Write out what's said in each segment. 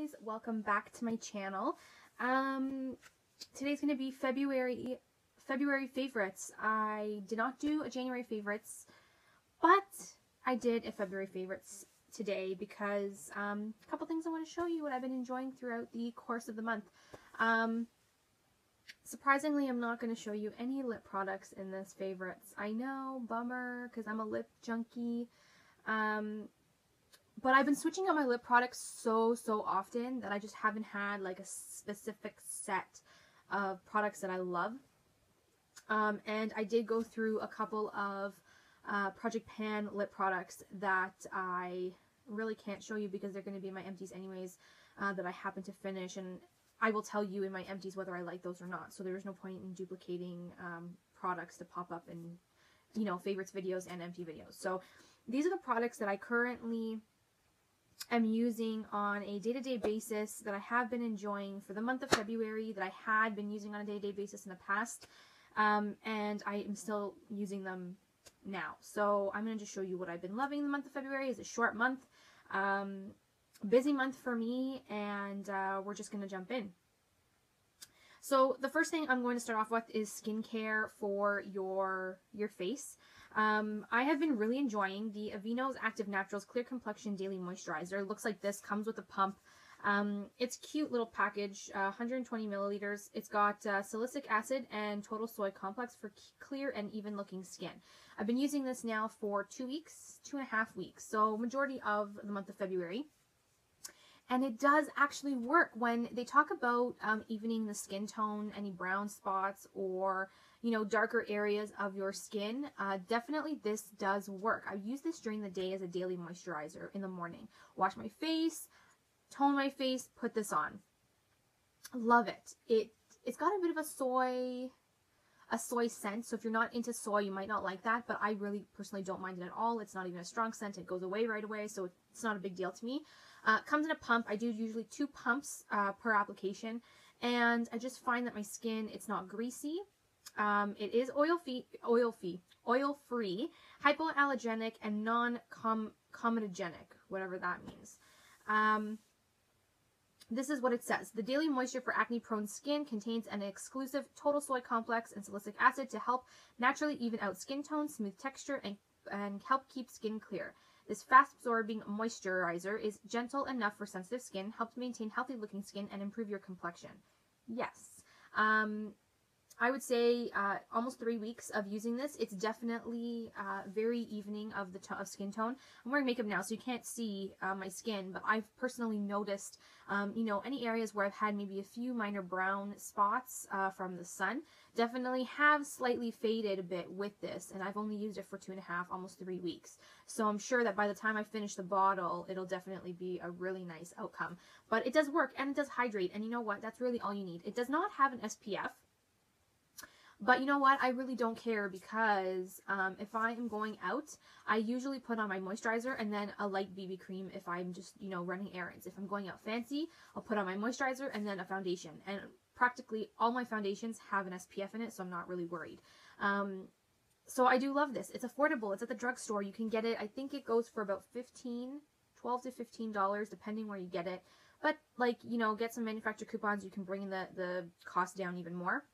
guys, welcome back to my channel. Today's going to be February favorites. I did not do a January favorites, but I did a February favorites today because a couple things I want to show you what I've been enjoying throughout the course of the month. Surprisingly, I'm not going to show you any lip products in this favorites. I know, bummer, because I'm a lip junkie. But I've been switching out my lip products so often that I just haven't had like a specific set of products that I love. And I did go through a couple of Project Pan lip products that I really can't show you because they're going to be in my empties anyways, that I happen to finish, and I will tell you in my empties whether I like those or not. So there is no point in duplicating products to pop up in, you know, favorites videos and empty videos. So these are the products that I currently am using on a day-to-day basis that I have been enjoying for the month of February, that I had been using on a day-to-day basis in the past, and I am still using them now. So I'm going to just show you what I've been loving in the month of February. It's a short month, busy month for me, and we're just going to jump in. So the first thing I'm going to start off with is skincare for your face. I have been really enjoying the Aveeno's Active Naturals Clear Complexion Daily Moisturizer. It looks like this, comes with a pump. It's a cute little package, 120 milliliters. It's got salicylic acid and total soy complex for clear and even looking skin. I've been using this now for 2 weeks, 2.5 weeks, so majority of the month of February. And it does actually work. When they talk about evening the skin tone, any brown spots or, you know, darker areas of your skin, definitely this does work. I use this during the day as a daily moisturizer in the morning. Wash my face, tone my face, put this on. Love it. It's got a bit of a soy scent, so if you're not into soy, you might not like that, but I really personally don't mind it at all. It's not even a strong scent. It goes away right away, so it's not a big deal to me. Comes in a pump. I do usually 2 pumps per application, and I just find that my skin, it's not greasy. It is oil-free, hypoallergenic, and non-comedogenic, whatever that means. This is what it says. The daily moisture for acne-prone skin contains an exclusive total soy complex and salicylic acid to help naturally even out skin tone, smooth texture, and help keep skin clear. This fast-absorbing moisturizer is gentle enough for sensitive skin, helps maintain healthy-looking skin, and improve your complexion. Yes. I would say almost 3 weeks of using this. It's definitely very evening of the skin tone. I'm wearing makeup now, so you can't see my skin, but I've personally noticed, you know, any areas where I've had maybe a few minor brown spots from the sun, definitely have slightly faded a bit with this, and I've only used it for 2.5, almost 3 weeks. So I'm sure that by the time I finish the bottle, it'll definitely be a really nice outcome. But it does work, and it does hydrate, and you know what? That's really all you need. It does not have an SPF. But you know what? I really don't care because if I am going out, I usually put on my moisturizer and then a light BB cream if I'm just, you know, running errands. If I'm going out fancy, I'll put on my moisturizer and then a foundation. And practically all my foundations have an SPF in it, so I'm not really worried. So I do love this. It's affordable. It's at the drugstore. You can get it. I think it goes for about $12 to $15, depending where you get it. But, like, you know, get some manufacturer coupons. You can bring the cost down even more.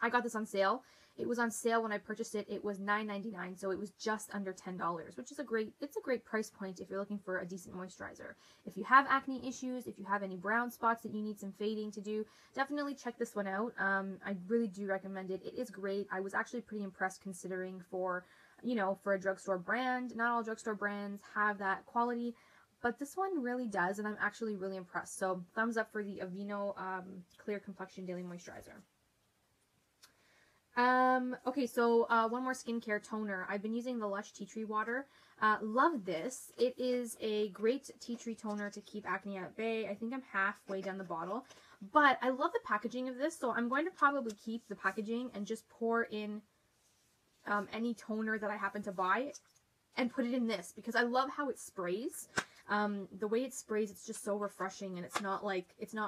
I got this on sale. It was on sale when I purchased it. It was $9.99, so it was just under $10, which is a great price point if you're looking for a decent moisturizer. If you have acne issues, if you have any brown spots that you need some fading to do, definitely check this one out. I really do recommend it. It is great. I was actually pretty impressed considering for, you know, for a drugstore brand. Not all drugstore brands have that quality, but this one really does, and I'm actually really impressed. So thumbs up for the Aveeno Clear Complexion Daily Moisturizer. Okay, so one more skincare toner. I've been using the Lush Tea Tree Water. Love this. It is a great tea tree toner to keep acne at bay. I think I'm halfway down the bottle, but I love the packaging of this, so I'm going to probably keep the packaging and just pour in any toner that I happen to buy and put it in this because I love how it sprays. The way it sprays, it's just so refreshing, and it's not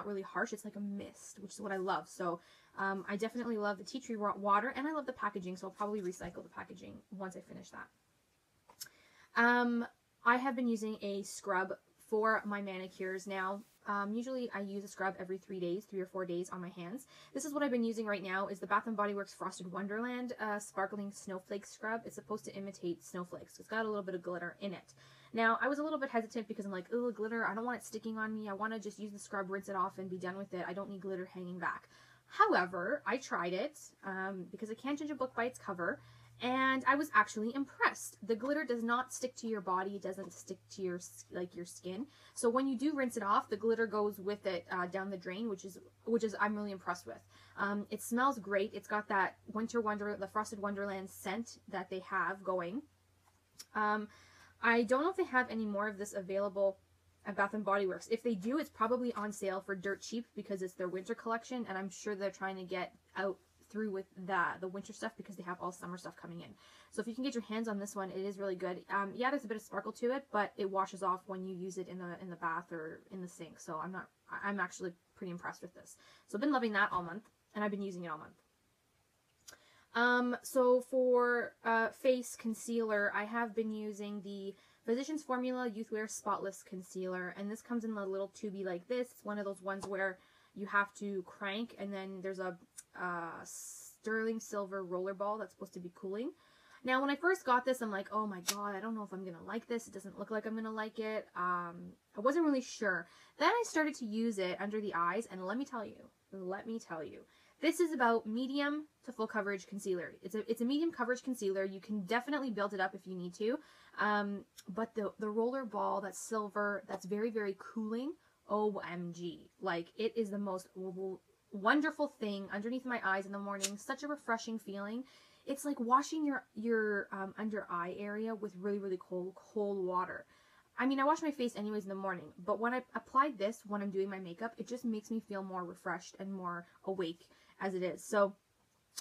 really harsh. It's like a mist, which is what I love. So I definitely love the tea tree water, and I love the packaging, so I'll probably recycle the packaging once I finish that. I have been using a scrub for my manicures now. Usually I use a scrub every 3 days, 3 or 4 days on my hands. This is what I've been using right now, is the Bath & Body Works Frosted Wonderland Sparkling Snowflake Scrub. It's supposed to imitate snowflakes. It's got a little bit of glitter in it. Now, I was a little bit hesitant because I'm like, oh, glitter, I don't want it sticking on me. I want to just use the scrub, rinse it off, and be done with it. I don't need glitter hanging back. However, I tried it because I can't judge a book by its cover, and I was actually impressed. The glitter does not stick to your body. It doesn't stick to your skin. So when you do rinse it off, the glitter goes with it down the drain, which is I'm really impressed with. It smells great. It's got that the Frosted Wonderland scent that they have going. I don't know if they have any more of this available at Bath & Body Works. If they do, it's probably on sale for dirt cheap because it's their winter collection, and I'm sure they're trying to get out through with the winter stuff because they have all summer stuff coming in. So if you can get your hands on this one, it is really good. Yeah, there's a bit of sparkle to it, but it washes off when you use it in the bath or in the sink. So I'm actually pretty impressed with this. So I've been loving that all month, and I've been using it all month. So for face concealer, I have been using the Physicians Formula Youthwear Spotless Concealer, and this comes in a little tubey like this. It's one of those ones where you have to crank, and then there's a sterling silver roller ball that's supposed to be cooling. Now, when I first got this, I'm like, oh my god, I don't know if I'm gonna like this. It doesn't look like I'm gonna like it. I wasn't really sure. Then I started to use it under the eyes, and let me tell you, this is about medium to full coverage concealer. It's a medium coverage concealer. You can definitely build it up if you need to. But the roller ball, that's silver, that's very, very cooling. OMG. Like, it is the most wonderful thing underneath my eyes in the morning. Such a refreshing feeling. It's like washing your under eye area with really, really cold water. I mean, I wash my face anyways in the morning, but when I apply this when I'm doing my makeup, it just makes me feel more refreshed and more awake as it is. So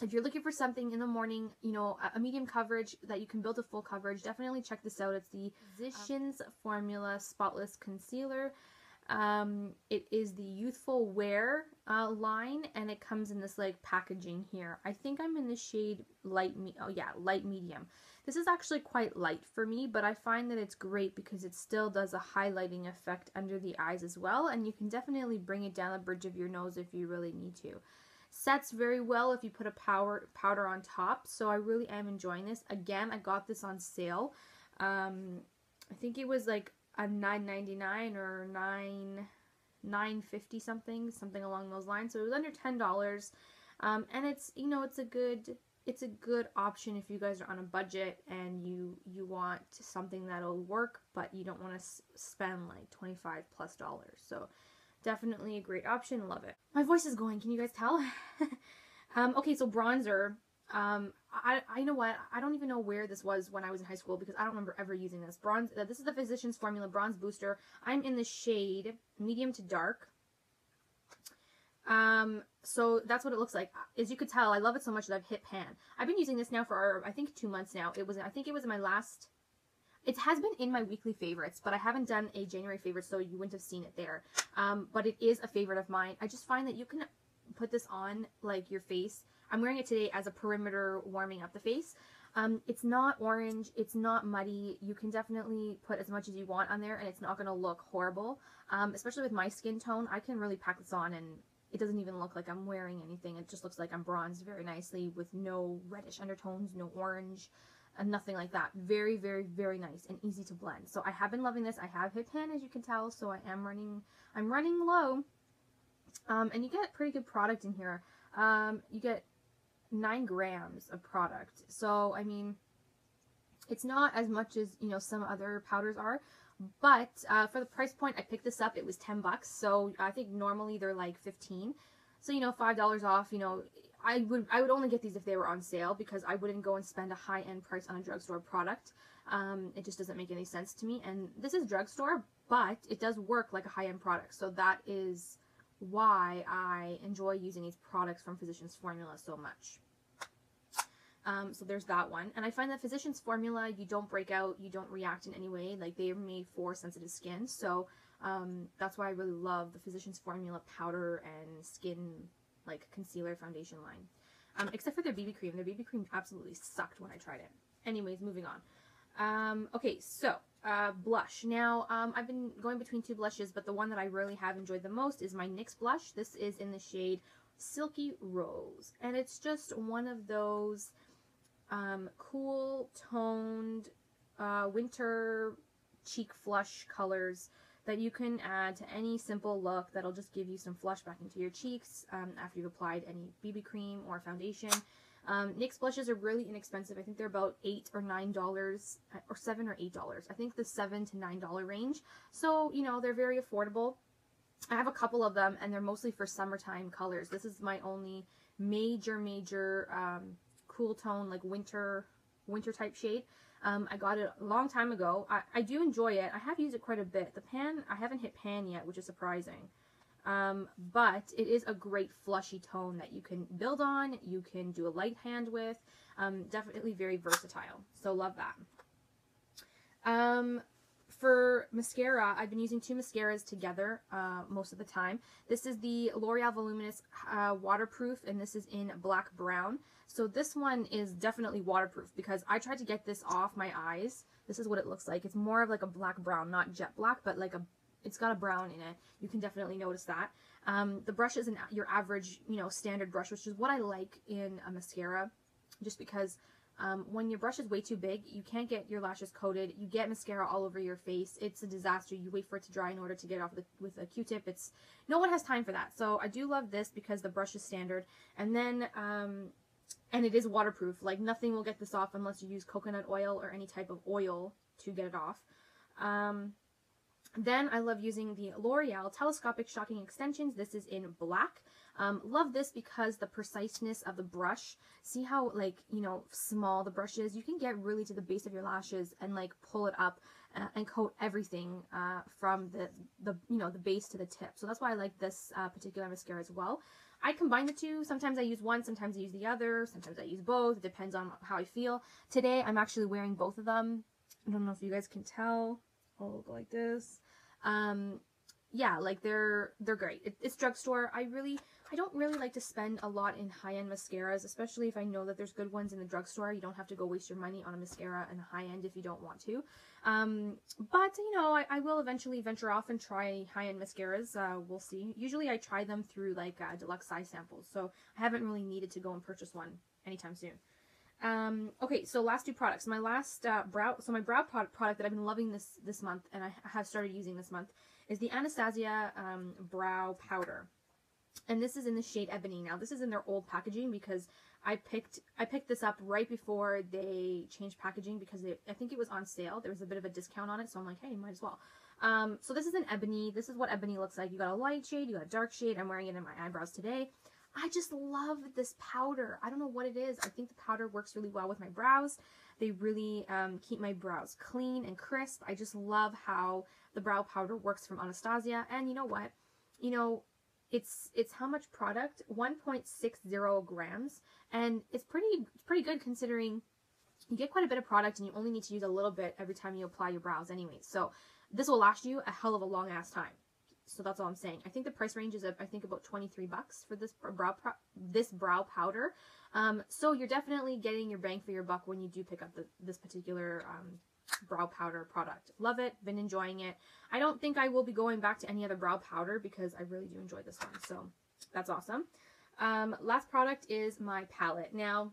if you're looking for something in the morning, you know, a medium coverage that you can build a full coverage, definitely check this out. It's the Physicians Formula Spotless Concealer. It is the Youthful Wear line, and it comes in this like packaging here. I think I'm in the shade light medium. This is actually quite light for me, but I find that it's great because it still does a highlighting effect under the eyes as well, and you can definitely bring it down the bridge of your nose if you really need to. Sets very well if you put a powder on top, so I really am enjoying this. Again, I got this on sale. I think it was like a $9.99 or $9.50 something along those lines. So it was under $10, and it's, you know, it's a good option if you guys are on a budget and you want something that'll work, but you don't want to spend like $25+. So definitely a great option. Love it. My voice is going. Can you guys tell? Okay, so bronzer. I know what, I don't even know where this was when I was in high school because I don't remember ever using this. This is the Physicians Formula Bronze Booster. I'm in the shade medium to dark. So that's what it looks like. As you could tell, I love it so much that I've hit pan. I've been using this now for, I think, 2 months now. I think it was in my last, it has been in my weekly favorites, but I haven't done a January favorite, so you wouldn't have seen it there. But it is a favorite of mine. I just find that you can put this on, like, your face. I'm wearing it today as a perimeter warming up the face. It's not orange, it's not muddy. You can definitely put as much as you want on there and it's not going to look horrible. Especially with my skin tone, I can really pack this on and it doesn't even look like I'm wearing anything. It just looks like I'm bronzed very nicely with no reddish undertones, no orange, and nothing like that. Very, very, very nice and easy to blend. So I have been loving this. I have hit pan, as you can tell, so I'm running low. And you get pretty good product in here. You get 9 grams of product. So, I mean, it's not as much as, you know, some other powders are, but for the price point, I picked this up. It was $10. So I think normally they're like 15. So, you know, $5 off, you know, I would only get these if they were on sale because I wouldn't go and spend a high-end price on a drugstore product. It just doesn't make any sense to me. And this is drugstore, but it does work like a high-end product. So that is why I enjoy using these products from Physicians Formula so much. So there's that one. And I find that Physicians Formula, you don't break out, you don't react in any way. Like, they are made for sensitive skin. So that's why I really love the Physicians Formula powder and skin, like, concealer foundation line. Except for their BB cream. Their BB cream absolutely sucked when I tried it. Anyways, moving on. Okay, so blush. Now, I've been going between two blushes, but the one that I really have enjoyed the most is my NYX blush. This is in the shade Silky Rose, and it's just one of those cool toned winter cheek flush colors that you can add to any simple look that'll just give you some flush back into your cheeks after you've applied any BB cream or foundation. NYX blushes are really inexpensive. I think they're about $8 or $9, or $7 or $8. I think the $7 to $9 range. So, you know, they're very affordable. I have a couple of them, and they're mostly for summertime colors. This is my only major cool tone, like winter type shade. I got it a long time ago. I do enjoy it. I have used it quite a bit. The pan, I haven't hit pan yet, which is surprising. But it is a great flushy tone that you can build on, you can do a light hand with, definitely very versatile, so love that. For mascara, I've been using two mascaras together most of the time. This is the L'Oreal Voluminous Waterproof, and this is in Black Brown. So this one is definitely waterproof because I tried to get this off my eyes. This is what it looks like. It's more of like a black brown, not jet black, but like it's got a brown in it. You can definitely notice that. The brush is your average, you know, standard brush, which is what I like in a mascara, just because when your brush is way too big, you can't get your lashes coated. You get mascara all over your face. It's a disaster. You wait for it to dry in order to get it off with a Q-tip. No one has time for that. So I do love this because the brush is standard. And then, and it is waterproof. Like nothing will get this off unless you use coconut oil or any type of oil to get it off. Then I love using the L'Oreal Telescopic Shocking Extensions. This is in black. Love this because the preciseness of the brush. See how, like, you know, small the brush is? You can get really to the base of your lashes and like pull it up and coat everything from the base to the tip. So that's why I like this particular mascara as well. I combine the two. Sometimes I use one, sometimes I use the other, sometimes I use both. It depends on how I feel. Today I'm actually wearing both of them. I don't know if you guys can tell. I'll go like this. Yeah, like they're great. It's drugstore. I don't really like to spend a lot in high-end mascaras, especially if I know that there's good ones in the drugstore. You don't have to go waste your money on a mascara in the high-end if you don't want to. But, you know, I will eventually venture off and try high-end mascaras. We'll see. Usually I try them through, like, deluxe size samples, so I haven't really needed to go and purchase one anytime soon. Okay, so last two products. My last my brow product that I've been loving this month, and I have started using this month, is the Anastasia brow powder. And this is in the shade Ebony. Now, this is in their old packaging because I picked this up right before they changed packaging because I think it was on sale. There was a bit of a discount on it, so I'm like, hey, might as well. So this is in Ebony. This is what Ebony looks like. You got a light shade, you got a dark shade. I'm wearing it in my eyebrows today. I just love this powder. I don't know what it is. I think the powder works really well with my brows. They really keep my brows clean and crisp. I just love how the brow powder works from Anastasia. And you know what? You know, it's how much product? 1.60 grams. And it's pretty good considering you get quite a bit of product and you only need to use a little bit every time you apply your brows anyway. So this will last you a hell of a long ass time. So that's all I'm saying. I think the price range is, I think, about $23 for this brow powder. So you're definitely getting your bang for your buck when you do pick up this particular brow powder product. Love it. Been enjoying it. I don't think I will be going back to any other brow powder because I really do enjoy this one. So that's awesome. Last product is my palette. Now,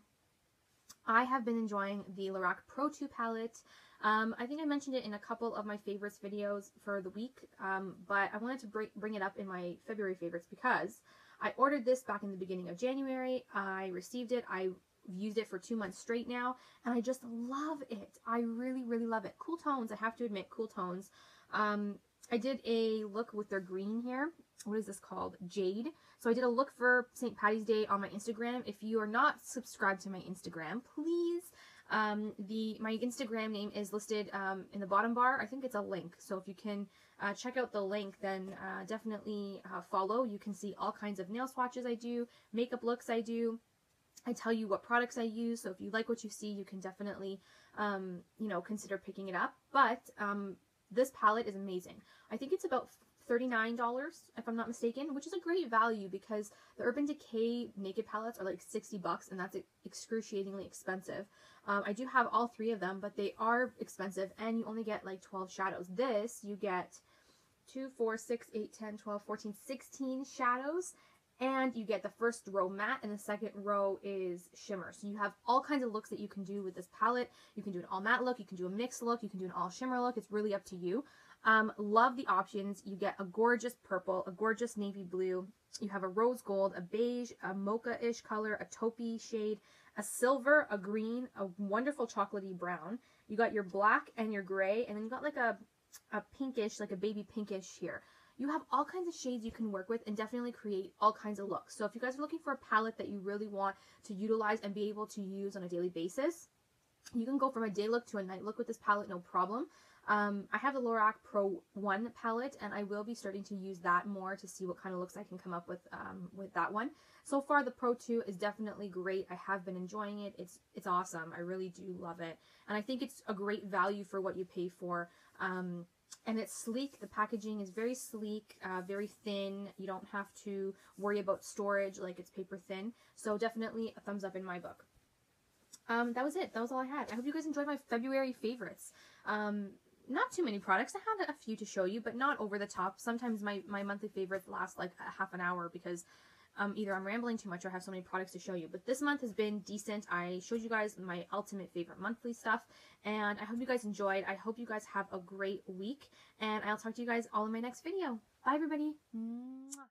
I have been enjoying the Lorac Pro 2 palette. I think I mentioned it in a couple of my favorites videos for the week, but I wanted to bring it up in my February favorites because I ordered this back in the beginning of January. I received it. I've used it for 2 months straight now, and I just love it. I really, really love it. Cool tones, I have to admit, cool tones. I did a look with their green here. What is this called? Jade. So I did a look for St. Patty's Day on my Instagram. If you are not subscribed to my Instagram, please. My Instagram name is listed in the bottom bar. I think it's a link. So if you can check out the link, then definitely follow. You can see all kinds of nail swatches I do, makeup looks I do. I tell you what products I use. So if you like what you see, you can definitely, consider picking it up. But this palette is amazing. I think it's about $39, if I'm not mistaken, which is a great value because the Urban Decay Naked palettes are like $60, and that's excruciatingly expensive. I do have all 3 of them, but they are expensive, and you only get like 12 shadows. This, you get 2, 4, 6, 8, 10, 12, 14, 16 shadows, and you get the first row matte, and the second row is shimmer. So you have all kinds of looks that you can do with this palette. You can do an all matte look, you can do a mixed look, you can do an all shimmer look. It's really up to you. Love the options. You get a gorgeous purple, a gorgeous navy blue. You have a rose gold, a beige, a mocha-ish color, a taupey shade, a silver, a green, a wonderful chocolatey brown. You got your black and your gray, and then you got like a pinkish, like a baby pinkish here. You have all kinds of shades you can work with and definitely create all kinds of looks. So if you guys are looking for a palette that you really want to utilize and be able to use on a daily basis, you can go from a day look to a night look with this palette, no problem. I have the Lorac Pro 1 palette, and I will be starting to use that more to see what kind of looks I can come up with that one. So far, the Pro 2 is definitely great. I have been enjoying it. It's awesome. I really do love it. And I think it's a great value for what you pay for. And it's sleek. The packaging is very sleek, very thin. You don't have to worry about storage, like it's paper thin. So definitely a thumbs up in my book. That was it. That was all I had. I hope you guys enjoyed my February favorites. Not too many products. I had a few to show you, but not over the top. Sometimes my monthly favorites last like a half an hour because either I'm rambling too much or I have so many products to show you. But this month has been decent. I showed you guys my ultimate favorite monthly stuff, and I hope you guys enjoyed. I hope you guys have a great week, and I'll talk to you guys all in my next video. Bye, everybody. Mwah.